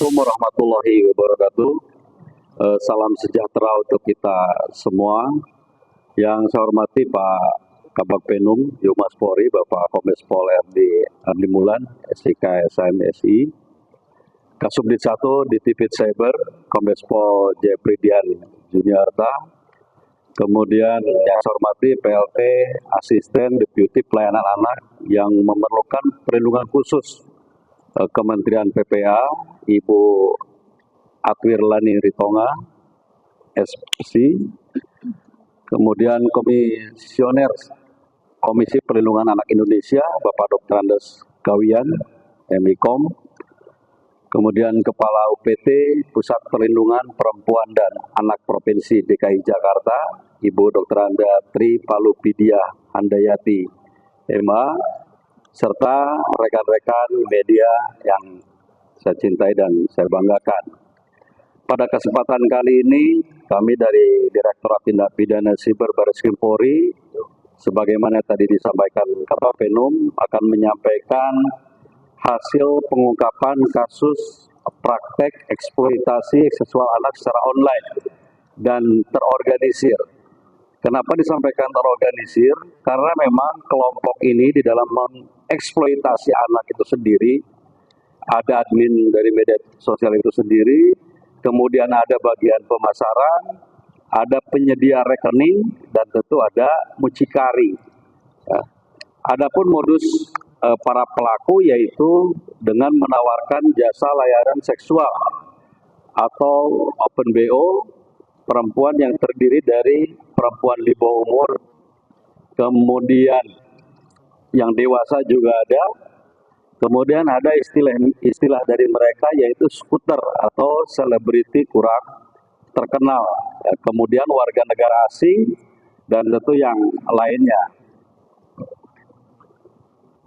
Assalamualaikum warahmatullahi wabarakatuh. Salam sejahtera untuk kita semua. Yang saya hormati Pak Kabag Penum, Humas Polri, Bapak Kombes Pol Ardi Mulan, SIK SMSI, Kasubdit 1 Ditipid Cyber, Kombes Pol Jepridian Juniarta, kemudian yang saya hormati PLT, Asisten Deputi Pelayanan Anak yang memerlukan perlindungan khusus Kementerian PPA, Ibu Atwirlani Ritonga, SPC, kemudian Komisioner Komisi Perlindungan Anak Indonesia, Bapak Dr. Andes Kawian, MIKOM, kemudian Kepala UPT Pusat Perlindungan Perempuan dan Anak Provinsi DKI Jakarta, Ibu Dr. Anda Tri Palupidia Handayati, MA, serta rekan-rekan media yang saya cintai dan saya banggakan. Pada kesempatan kali ini, kami dari Direktorat Tindak Pidana Siber Barreskrim Polri, sebagaimana tadi disampaikan Kabag Penum, akan menyampaikan hasil pengungkapan kasus praktek eksploitasi seksual anak secara online dan terorganisir. Kenapa disampaikan terorganisir? Karena memang kelompok ini di dalam mengeksploitasi anak itu sendiri, ada admin dari media sosial itu sendiri, kemudian ada bagian pemasaran, ada penyedia rekening, dan tentu ada mucikari. Ya. Adapun modus para pelaku yaitu dengan menawarkan jasa layanan seksual atau open BO perempuan yang terdiri dari perempuan di bawah umur, kemudian yang dewasa juga ada, kemudian ada istilah dari mereka yaitu skuter atau selebriti kurang terkenal, ya, kemudian warga negara asing, dan tentu yang lainnya.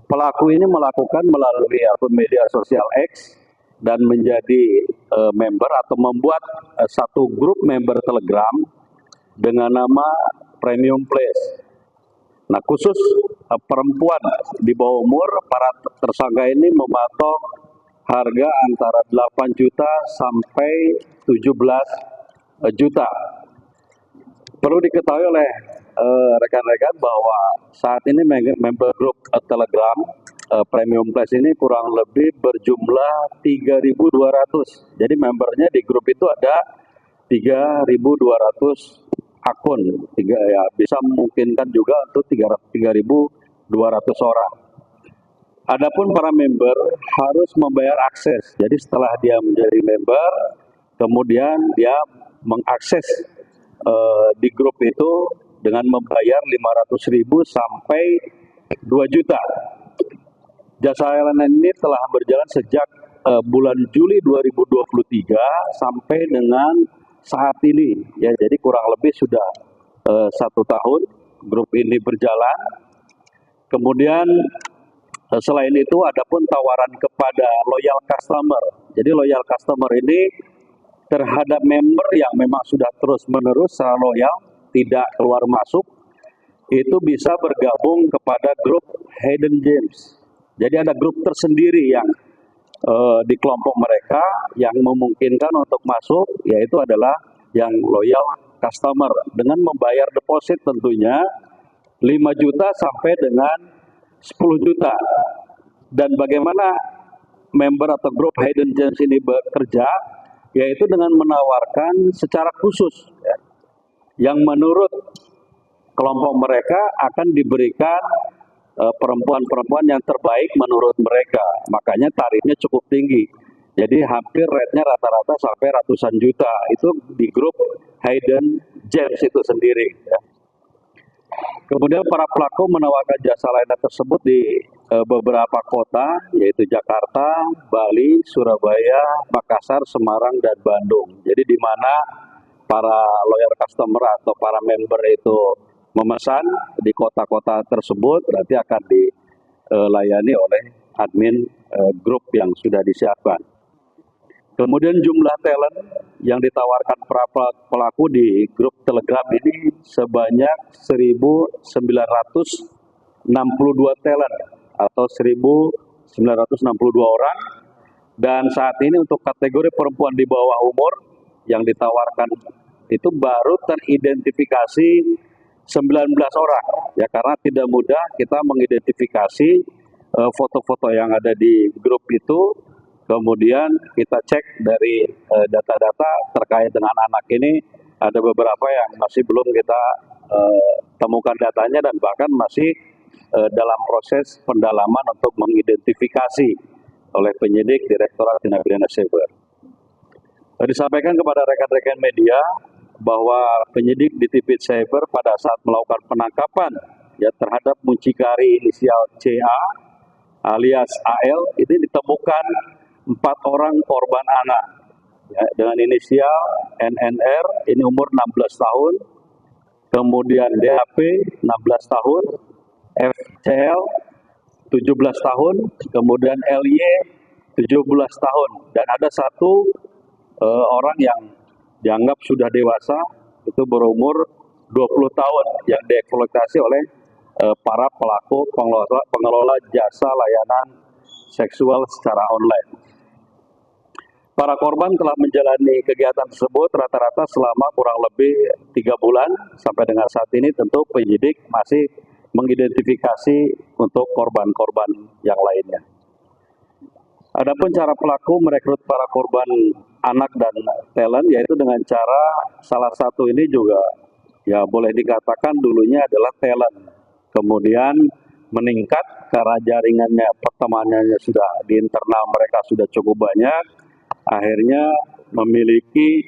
Pelaku ini melakukan melalui akun media sosial X dan menjadi member atau membuat satu grup member Telegram dengan nama Premium Place. Nah, khusus perempuan di bawah umur, para tersangka ini mematok harga antara 8 juta sampai 17 juta. Perlu diketahui oleh rekan-rekan bahwa saat ini member grup Telegram Premium Plus ini kurang lebih berjumlah 3.200. Jadi membernya di grup itu ada 3.200 akun, ya, bisa memungkinkan juga untuk 3.200 orang. Adapun para member harus membayar akses. Jadi setelah dia menjadi member, kemudian dia mengakses di grup itu dengan membayar 500.000 sampai 2 juta. Jasa layanan ini telah berjalan sejak bulan Juli 2023 sampai dengan saat ini, ya, jadi kurang lebih sudah 1 tahun grup ini berjalan. Kemudian selain itu ada pun tawaran kepada loyal customer. Jadi loyal customer ini terhadap member yang memang sudah terus-menerus secara loyal, tidak keluar masuk, itu bisa bergabung kepada grup Hidden Gems. Jadi ada grup tersendiri yang di kelompok mereka yang memungkinkan untuk masuk, yaitu adalah yang loyal customer dengan membayar deposit tentunya 5 juta sampai dengan 10 juta. Dan bagaimana member atau grup Hidden Gems ini bekerja, yaitu dengan menawarkan secara khusus, ya, yang menurut kelompok mereka akan diberikan perempuan-perempuan yang terbaik menurut mereka. Makanya tarifnya cukup tinggi. Jadi hampir rate-nya rata-rata sampai ratusan juta. Itu di grup Hidden Gems itu sendiri. Ya. Kemudian para pelaku menawarkan jasa layanan tersebut di beberapa kota, yaitu Jakarta, Bali, Surabaya, Makassar, Semarang, dan Bandung. Jadi di mana para loyal customer atau para member itu memesan di kota-kota tersebut, berarti akan dilayani oleh admin grup yang sudah disiapkan. Kemudian jumlah talent yang ditawarkan para pelaku di grup Telegram ini sebanyak 1.962 talent atau 1.962 orang Dan saat ini untuk kategori perempuan di bawah umur yang ditawarkan itu baru teridentifikasi 19 orang. Ya, karena tidak mudah kita mengidentifikasi foto-foto yang ada di grup itu. Kemudian kita cek dari data-data terkait dengan anak ini, ada beberapa yang masih belum kita temukan datanya dan bahkan masih dalam proses pendalaman untuk mengidentifikasi oleh penyidik Direktorat Tindak Pidana Cyber. Disampaikan kepada rekan-rekan media bahwa penyidik di Tipid Cyber pada saat melakukan penangkapan ya terhadap mucikari inisial CA alias AL ini ditemukan 4 orang korban anak ya, dengan inisial NNR ini umur 16 tahun, kemudian DAP 16 tahun, FCL 17 tahun, kemudian LY 17 tahun, dan ada satu orang yang dianggap sudah dewasa itu berumur 20 tahun yang dieksploitasi oleh para pelaku pengelola jasa layanan seksual secara online. Para korban telah menjalani kegiatan tersebut rata-rata selama kurang lebih 3 bulan sampai dengan saat ini. Tentu penyidik masih mengidentifikasi untuk korban-korban yang lainnya. Adapun cara pelaku merekrut para korban anak dan talent yaitu dengan cara salah satu ini juga ya boleh dikatakan dulunya adalah talent, kemudian meningkat karena jaringannya pertemanannya sudah di internal mereka sudah cukup banyak, akhirnya memiliki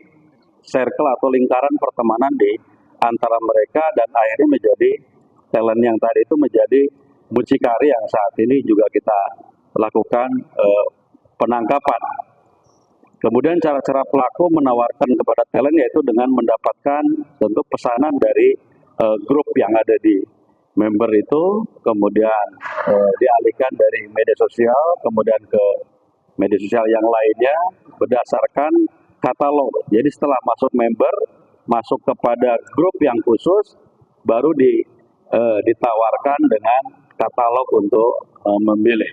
circle atau lingkaran pertemanan di antara mereka dan akhirnya menjadi talent yang tadi itu menjadi mucikari yang saat ini juga kita lakukan penangkapan. Kemudian cara-cara pelaku menawarkan kepada talent yaitu dengan mendapatkan tentu pesanan dari grup yang ada di member itu, kemudian dialihkan dari media sosial, kemudian ke media sosial yang lainnya berdasarkan katalog. Jadi setelah masuk member, masuk kepada grup yang khusus, baru ditawarkan dengan katalog untuk memilih.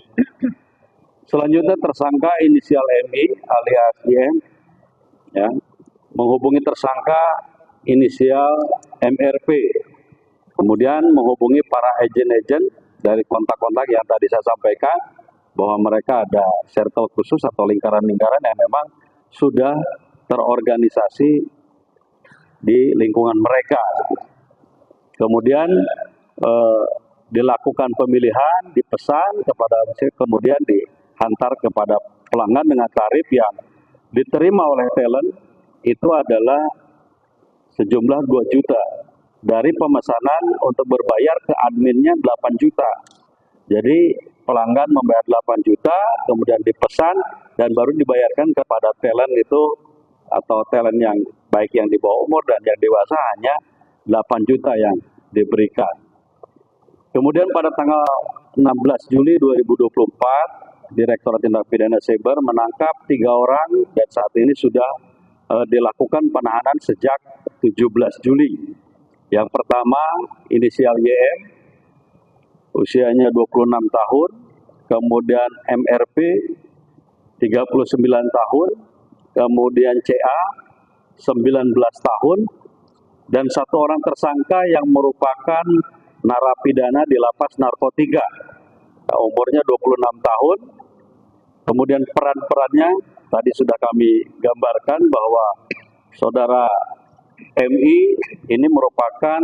Selanjutnya tersangka inisial MI alias YM ya, menghubungi tersangka inisial MRP, kemudian menghubungi para agen-agen dari kontak-kontak yang tadi saya sampaikan bahwa mereka ada circle khusus atau lingkaran-lingkaran yang memang sudah terorganisasi di lingkungan mereka. Kemudian dilakukan pemilihan, dipesan kepada kemudian dihantar kepada pelanggan dengan tarif yang diterima oleh talent itu adalah sejumlah 2 juta. Dari pemesanan untuk berbayar ke adminnya 8 juta. Jadi pelanggan membayar 8 juta, kemudian dipesan dan baru dibayarkan kepada talent itu atau talent yang baik yang di bawah umur dan yang dewasa hanya 8 juta yang diberikan. Kemudian pada tanggal 16 Juli 2024, Direktorat Tindak Pidana Cyber menangkap 3 orang dan saat ini sudah dilakukan penahanan sejak 17 Juli. Yang pertama, inisial YM, usianya 26 tahun, kemudian MRP, 39 tahun, kemudian CA, 19 tahun, dan 1 orang tersangka yang merupakan narapidana di lapas narkotika, umurnya 26 tahun. Kemudian peran-perannya tadi sudah kami gambarkan bahwa saudara MI ini merupakan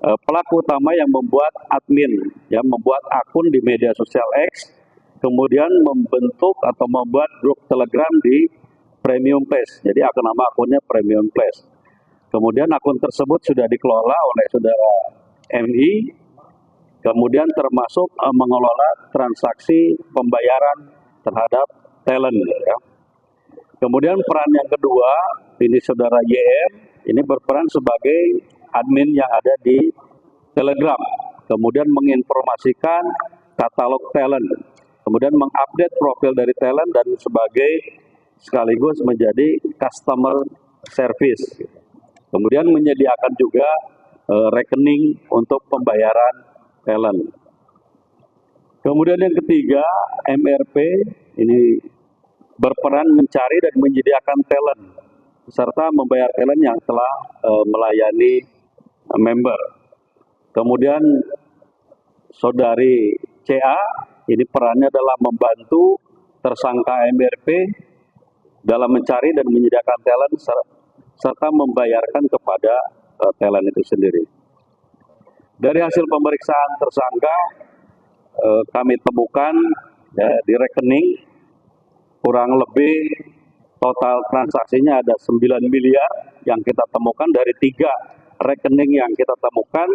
pelaku utama yang membuat admin, ya, membuat akun di media sosial X, kemudian membentuk atau membuat grup Telegram di Premium Place. Jadi nama akunnya Premium Place. Kemudian akun tersebut sudah dikelola oleh saudara MI, kemudian termasuk mengelola transaksi pembayaran terhadap talent. Ya. Kemudian peran yang kedua, ini saudara YM, ini berperan sebagai admin yang ada di Telegram, kemudian menginformasikan katalog talent, kemudian mengupdate profil dari talent dan sebagai sekaligus menjadi customer service. Kemudian menyediakan juga rekening untuk pembayaran talent. Kemudian yang ketiga, MRP, ini berperan mencari dan menyediakan talent serta membayar talent yang telah melayani member. Kemudian saudari CA ini perannya adalah membantu tersangka MRP dalam mencari dan menyediakan talent serta membayarkan kepada talent itu sendiri. Dari hasil pemeriksaan tersangka kami temukan di rekening kurang lebih total transaksinya ada 9 miliar yang kita temukan dari 3 rekening yang kita temukan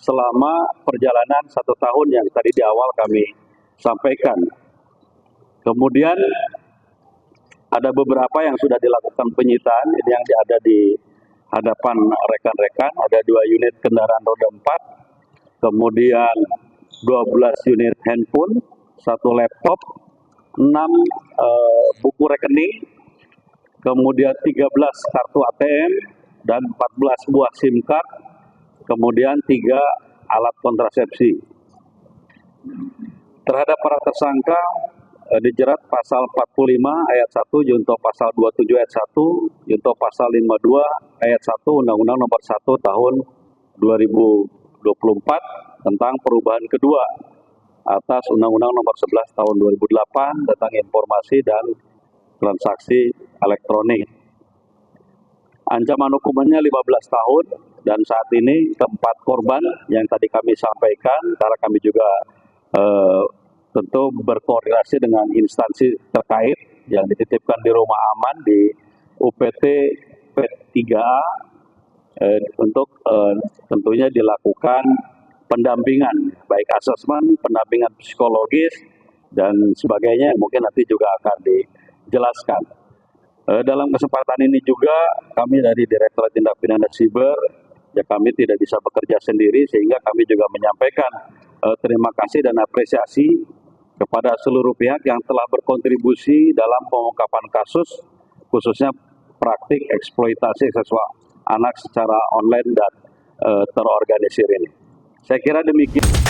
selama perjalanan 1 tahun yang tadi di awal kami sampaikan. Kemudian ada beberapa yang sudah dilakukan penyitaan yang ada di hadapan rekan-rekan, ada 2 unit kendaraan roda 4, kemudian 12 unit handphone, 1 laptop, 6 buku rekening, kemudian 13 kartu ATM, dan 14 buah SIM card, kemudian 3 alat kontrasepsi. Terhadap para tersangka dijerat pasal 45 ayat 1 junto pasal 27 ayat 1 junto pasal 52 ayat 1 Undang-Undang Nomor 1 Tahun 2024 tentang perubahan kedua atas Undang-Undang Nomor 11 Tahun 2008 tentang informasi dan transaksi elektronik. Ancaman hukumannya 15 tahun dan saat ini keempat korban yang tadi kami sampaikan, karena kami juga tentu berkoordinasi dengan instansi terkait yang dititipkan di rumah aman di UPT P3A untuk tentunya dilakukan pendampingan, baik asesmen, pendampingan psikologis, dan sebagainya, mungkin nanti juga akan dijelaskan. Dalam kesempatan ini juga kami dari Direktorat Tindak Pidana Siber, ya kami tidak bisa bekerja sendiri, sehingga kami juga menyampaikan terima kasih dan apresiasi kepada seluruh pihak yang telah berkontribusi dalam pengungkapan kasus, khususnya praktik eksploitasi seksual anak secara online dan terorganisir ini. Saya kira demikian.